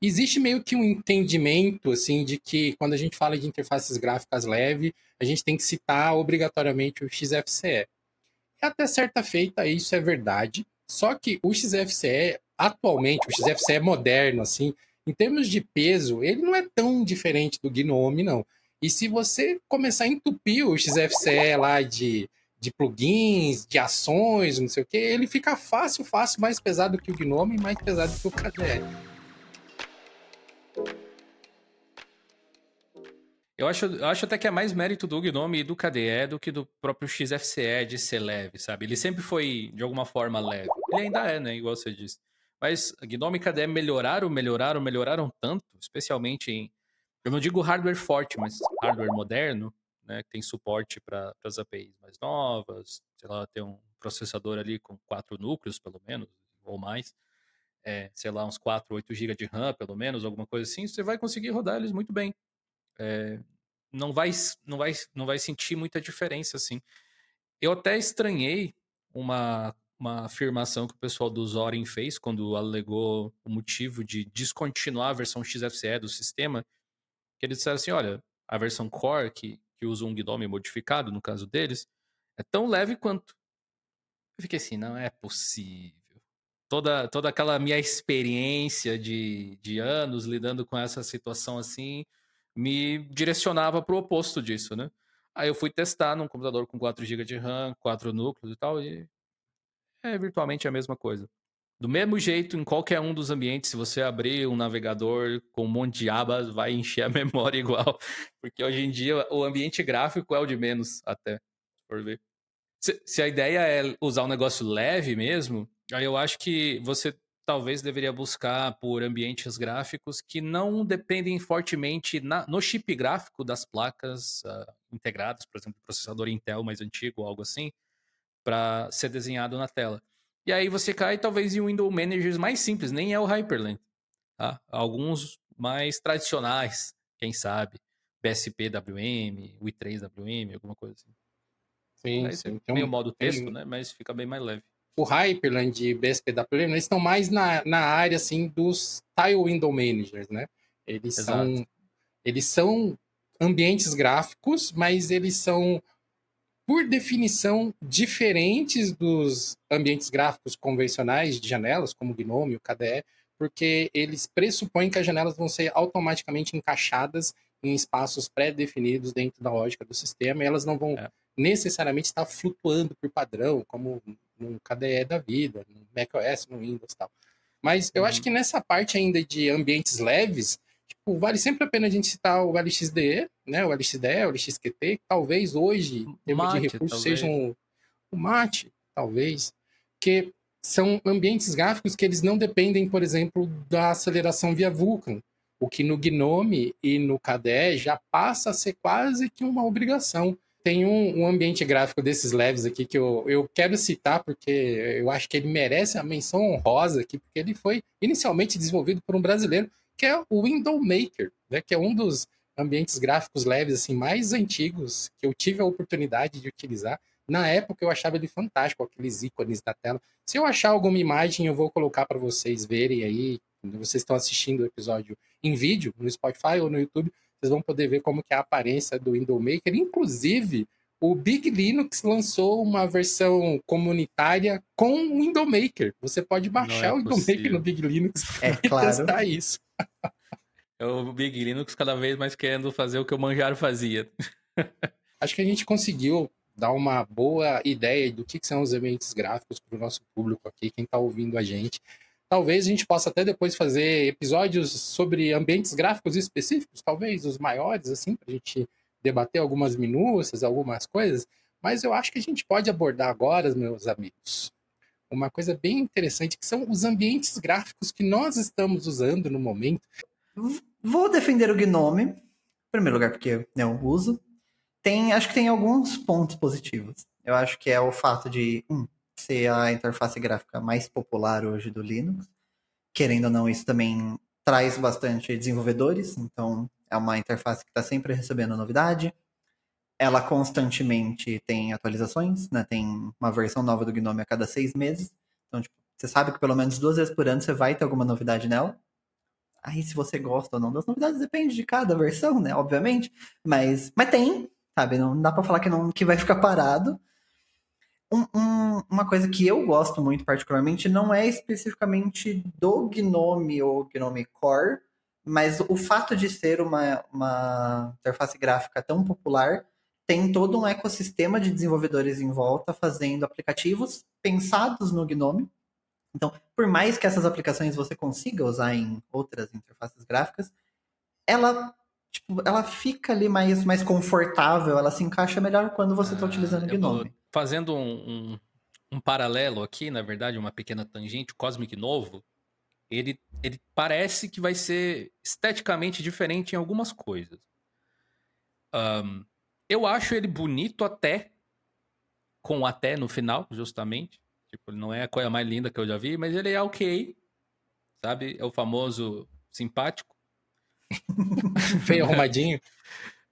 existe meio que um entendimento, assim, de que quando a gente fala de interfaces gráficas leve, a gente tem que citar obrigatoriamente o XFCE. E até certa feita isso é verdade, só que o XFCE, atualmente, o XFCE moderno, assim, em termos de peso, ele não é tão diferente do GNOME, não. E se você começar a entupir o XFCE lá de plugins, de ações, não sei o que, ele fica fácil, fácil, mais pesado que o GNOME e mais pesado que o KDE. Eu acho até que é mais mérito do GNOME e do KDE do que do próprio XFCE de ser leve, sabe? Ele sempre foi, de alguma forma, leve. Ele ainda é, né? Igual você disse. Mas GNOME e KDE melhoraram tanto, especialmente em. Eu não digo hardware forte, mas hardware moderno, né? Que tem suporte para as APIs mais novas. Sei lá, tem um processador ali com 4 núcleos, pelo menos, ou mais. Sei lá, uns 4, 8 GB de RAM, pelo menos, alguma coisa assim. Você vai conseguir rodar eles muito bem. Não vai, não vai sentir muita diferença, assim. Eu até estranhei uma afirmação que o pessoal do Zorin fez quando alegou o motivo de descontinuar a versão XFCE do sistema, que eles disseram assim, olha, a versão Core, que usa um GNOME modificado, no caso deles, é tão leve quanto. Eu fiquei assim, não é possível. Toda aquela minha experiência de anos lidando com essa situação assim me direcionava para o oposto disso, né? Aí eu fui testar num computador com 4 GB de RAM, 4 núcleos e tal, e é virtualmente a mesma coisa. Do mesmo jeito, em qualquer um dos ambientes, se você abrir um navegador com um monte de abas, vai encher a memória igual. Porque hoje em dia o ambiente gráfico é o de menos, até, por ver. Se a ideia é usar um negócio leve mesmo, aí eu acho que você talvez deveria buscar por ambientes gráficos que não dependem fortemente no chip gráfico das placas integradas, por exemplo, processador Intel mais antigo, algo assim, para ser desenhado na tela. E aí você cai talvez em window managers mais simples, nem é o Hyperland, tá? Alguns mais tradicionais, quem sabe, BSP WM, o i3 WM, alguma coisa assim. Sim, Aí você sim. meio modo texto, Tem né? Mas fica bem mais leve. o Hyperland e BSPWM, eles estão mais na área assim dos Tile Window Managers, né? Eles Exato. são, eles são ambientes gráficos, mas eles são, por definição, diferentes dos ambientes gráficos convencionais de janelas, como o GNOME e o KDE, porque eles pressupõem que as janelas vão ser automaticamente encaixadas em espaços pré-definidos dentro da lógica do sistema, e elas não vão É. necessariamente estar flutuando por padrão, como no KDE da vida, no macOS, no Windows e tal. Mas eu acho Uhum. que nessa parte ainda de ambientes leves, tipo, vale sempre a pena a gente citar o LXDE, né? O LXDE, o LXQT, que talvez hoje, em termos de Mate, recursos, talvez. sejam o Mate, talvez, que são ambientes gráficos que eles não dependem, por exemplo, da aceleração via Vulkan, o que no Gnome e no KDE já passa a ser quase que uma obrigação. Tem um ambiente gráfico desses leves aqui que eu quero citar porque eu acho que ele merece a menção honrosa aqui, porque ele foi inicialmente desenvolvido por um brasileiro, que é o Window Maker, né, que é um dos ambientes gráficos leves assim mais antigos que eu tive a oportunidade de utilizar. Na época eu achava ele fantástico, aqueles ícones da tela. Se eu achar alguma imagem, eu vou colocar para vocês verem aí. Quando vocês estão assistindo o episódio em vídeo, no Spotify ou no YouTube, vocês vão poder ver como que é a aparência do Window Maker. Inclusive, o Big Linux lançou uma versão comunitária com o Window Maker. Você pode Não baixar é o Window Maker no possível. Big Linux É e claro. testar isso. É o Big Linux cada vez mais querendo fazer o que o Manjaro fazia. Acho que a gente conseguiu dar uma boa ideia do que são os ambientes gráficos para o nosso público aqui, quem está ouvindo a gente. Talvez a gente possa até depois fazer episódios sobre ambientes gráficos específicos, talvez os maiores, assim, para a gente debater algumas minúcias, algumas coisas. Mas eu acho que a gente pode abordar agora, meus amigos, uma coisa bem interessante, que são os ambientes gráficos que nós estamos usando no momento. Vou defender o Gnome, em primeiro lugar porque eu não uso. Acho que tem alguns pontos positivos. Eu acho que é o fato de ser a interface gráfica mais popular hoje do Linux. Querendo ou não, isso também traz bastante desenvolvedores, então é uma interface que está sempre recebendo novidade. Ela constantemente tem atualizações, né? Tem uma versão nova do Gnome a cada 6 meses. Então, tipo, você sabe que pelo menos 2 vezes por ano você vai ter alguma novidade nela. Aí se você gosta ou não das novidades, depende de cada versão, né? Obviamente. Mas tem, sabe? Não dá pra falar que, não, que vai ficar parado. Uma coisa que eu gosto muito particularmente não é especificamente do Gnome ou Gnome Core, mas o fato de ser uma interface gráfica tão popular tem todo um ecossistema de desenvolvedores em volta fazendo aplicativos pensados no Gnome. Então, por mais que essas aplicações você consiga usar em outras interfaces gráficas, ela, tipo, ela fica ali mais confortável, ela se encaixa melhor quando você está utilizando o Eu vou Gnome. fazendo um paralelo aqui, na verdade, uma pequena tangente. O Cosmic novo, ele parece que vai ser esteticamente diferente em algumas coisas. Eu acho ele bonito até, com até no final, justamente. Tipo, ele não é a coisa mais linda que eu já vi, mas ele é ok, sabe? É o famoso simpático. Feio, arrumadinho.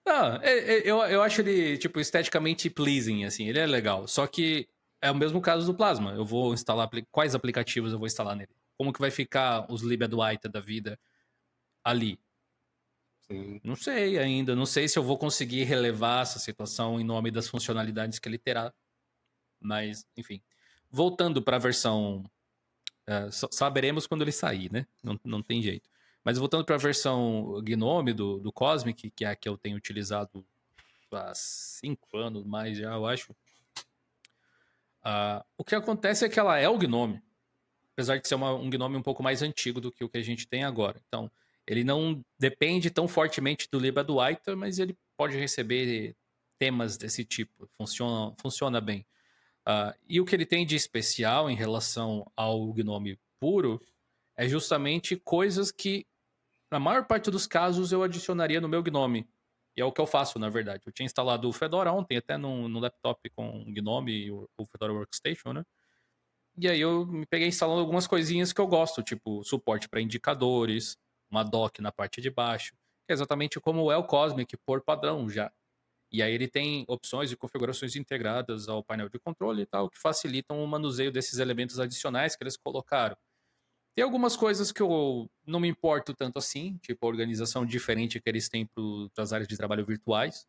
Não, eu acho ele, tipo, esteticamente pleasing, assim. Ele é legal. Só que é o mesmo caso do Plasma. Eu vou instalar... Quais aplicativos eu vou instalar nele? Como que vai ficar os LibAdWriter da vida ali? Sim. Não sei ainda. Não sei se eu vou conseguir relevar essa situação em nome das funcionalidades que ele terá. Mas, enfim. Voltando para a versão... saberemos quando ele sair, né? Não tem jeito. Mas voltando para a versão Gnome do Cosmic, que é a que eu tenho utilizado há 5 anos mais já, eu acho. O que acontece é que ela é o Gnome, apesar de ser um Gnome um pouco mais antigo do que o que a gente tem agora. Então, ele não depende tão fortemente do LibAdWriter, mas ele pode receber temas desse tipo. Funciona bem. E o que ele tem de especial em relação ao Gnome puro é justamente coisas que, na maior parte dos casos, eu adicionaria no meu Gnome. E é o que eu faço, na verdade. Eu tinha instalado o Fedora ontem, até no laptop com o Gnome e o Fedora Workstation, né? E aí eu me peguei instalando algumas coisinhas que eu gosto, tipo suporte para indicadores, uma dock na parte de baixo, que é exatamente como é o Cosmic por padrão já. E aí ele tem opções e configurações integradas ao painel de controle e tal, que facilitam o manuseio desses elementos adicionais que eles colocaram. Tem algumas coisas que eu não me importo tanto assim, tipo a organização diferente que eles têm para as áreas de trabalho virtuais.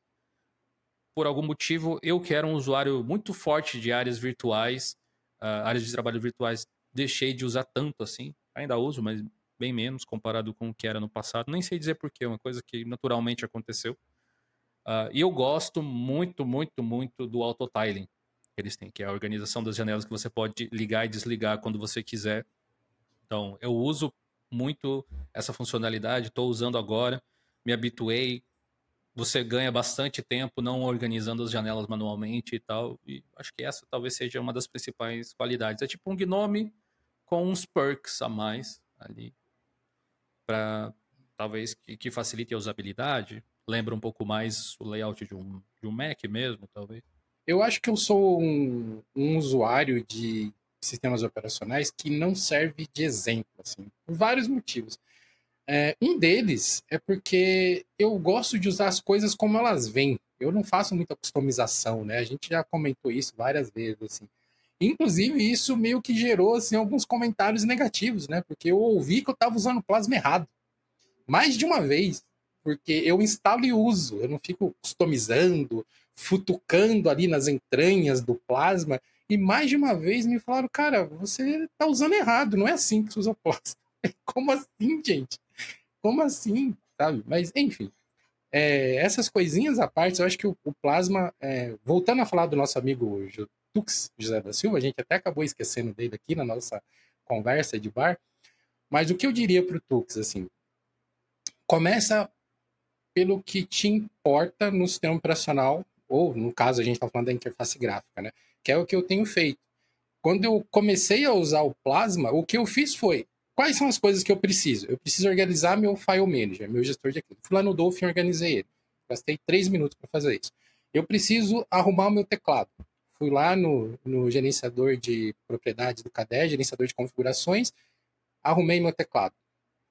Por algum motivo, eu que era um usuário muito forte de áreas virtuais, áreas de trabalho virtuais, deixei de usar tanto assim. Ainda uso, mas bem menos comparado com o que era no passado. Nem sei dizer porquê, é uma coisa que naturalmente aconteceu. E eu gosto muito, muito, muito do auto-tiling que eles têm, que é a organização das janelas que você pode ligar e desligar quando você quiser. Então, eu uso muito essa funcionalidade, estou usando agora, me habituei. Você ganha bastante tempo não organizando as janelas manualmente e tal. E acho que essa talvez seja uma das principais qualidades. É tipo um Gnome com uns perks a mais ali, para talvez que facilite a usabilidade. Lembra um pouco mais o layout de um Mac mesmo, talvez. Eu acho que eu sou um usuário de sistemas operacionais que não serve de exemplo, assim, por vários motivos. Um deles é porque eu gosto de usar as coisas como elas vêm. Eu não faço muita customização, né? A gente já comentou isso várias vezes, assim. Inclusive, isso meio que gerou, assim, alguns comentários negativos, né? Porque eu ouvi que eu estava usando o Plasma errado. Mais de uma vez. Porque eu instalo e uso. Eu não fico customizando, futucando ali nas entranhas do Plasma. E mais de uma vez me falaram, cara, você tá usando errado. Não é assim que se usa o Plasma. Como assim, gente? Como assim? Sabe? Mas, enfim. Essas coisinhas à parte, eu acho que o Plasma, voltando a falar do nosso amigo Tux José da Silva, a gente até acabou esquecendo dele aqui na nossa conversa de bar, mas o que eu diria pro Tux, assim, começa pelo que te importa no sistema operacional, ou no caso a gente está falando da interface gráfica, né? Que é o que eu tenho feito. Quando eu comecei a usar o Plasma, o que eu fiz foi: quais são as coisas que eu preciso? Eu preciso organizar meu file manager, meu gestor de arquivo. Fui lá no Dolphin e organizei ele. Gastei 3 minutos para fazer isso. Eu preciso arrumar o meu teclado. Fui lá no gerenciador de propriedades do KDE, gerenciador de configurações, arrumei meu teclado.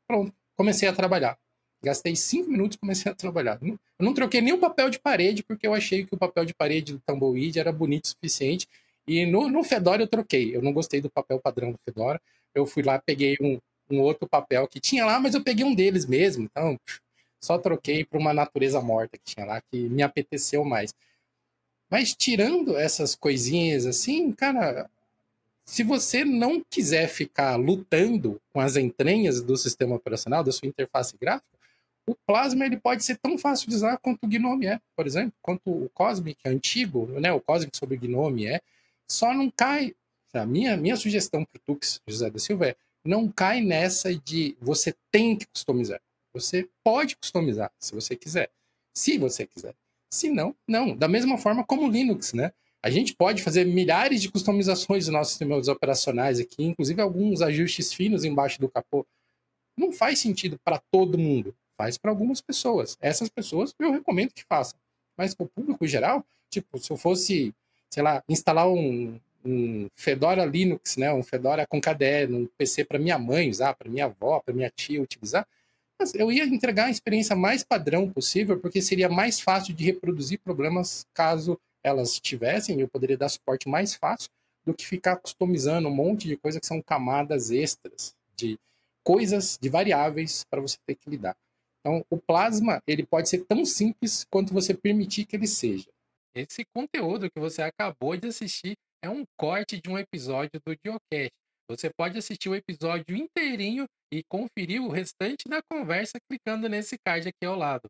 Pronto, comecei a trabalhar. Gastei 5 minutos e comecei a trabalhar. Eu não troquei nem o papel de parede, porque eu achei que o papel de parede do Tumbleweed era bonito o suficiente. E no Fedora eu troquei. Eu não gostei do papel padrão do Fedora. Eu fui lá, peguei um outro papel que tinha lá, mas eu peguei um deles mesmo, então só troquei para uma natureza morta que tinha lá, que me apeteceu mais. Mas tirando essas coisinhas assim, cara, se você não quiser ficar lutando com as entranhas do sistema operacional, da sua interface gráfica, o Plasma ele pode ser tão fácil de usar quanto o Gnome é, por exemplo, quanto o Cosmic antigo, né, o Cosmic sobre o Gnome é, só não cai. A minha sugestão para o Tux, José da Silva, é não cai nessa de você tem que customizar. Você pode customizar, se você quiser. Se você quiser. Se não, não. Da mesma forma como o Linux, né? A gente pode fazer milhares de customizações dos nossos sistemas operacionais aqui, inclusive alguns ajustes finos embaixo do capô. Não faz sentido para todo mundo. Faz para algumas pessoas. Essas pessoas eu recomendo que façam. Mas para o público geral, tipo, se eu fosse, sei lá, instalar um Fedora Linux, né, um Fedora com KDE, um PC para minha mãe usar, para minha avó, para minha tia utilizar, mas eu ia entregar a experiência mais padrão possível, porque seria mais fácil de reproduzir problemas caso elas tivessem, eu poderia dar suporte mais fácil do que ficar customizando um monte de coisa que são camadas extras de coisas, de variáveis para você ter que lidar. Então, o Plasma, ele pode ser tão simples quanto você permitir que ele seja. Esse conteúdo que você acabou de assistir é um corte de um episódio do Geocast. Você pode assistir o episódio inteirinho e conferir o restante da conversa clicando nesse card aqui ao lado.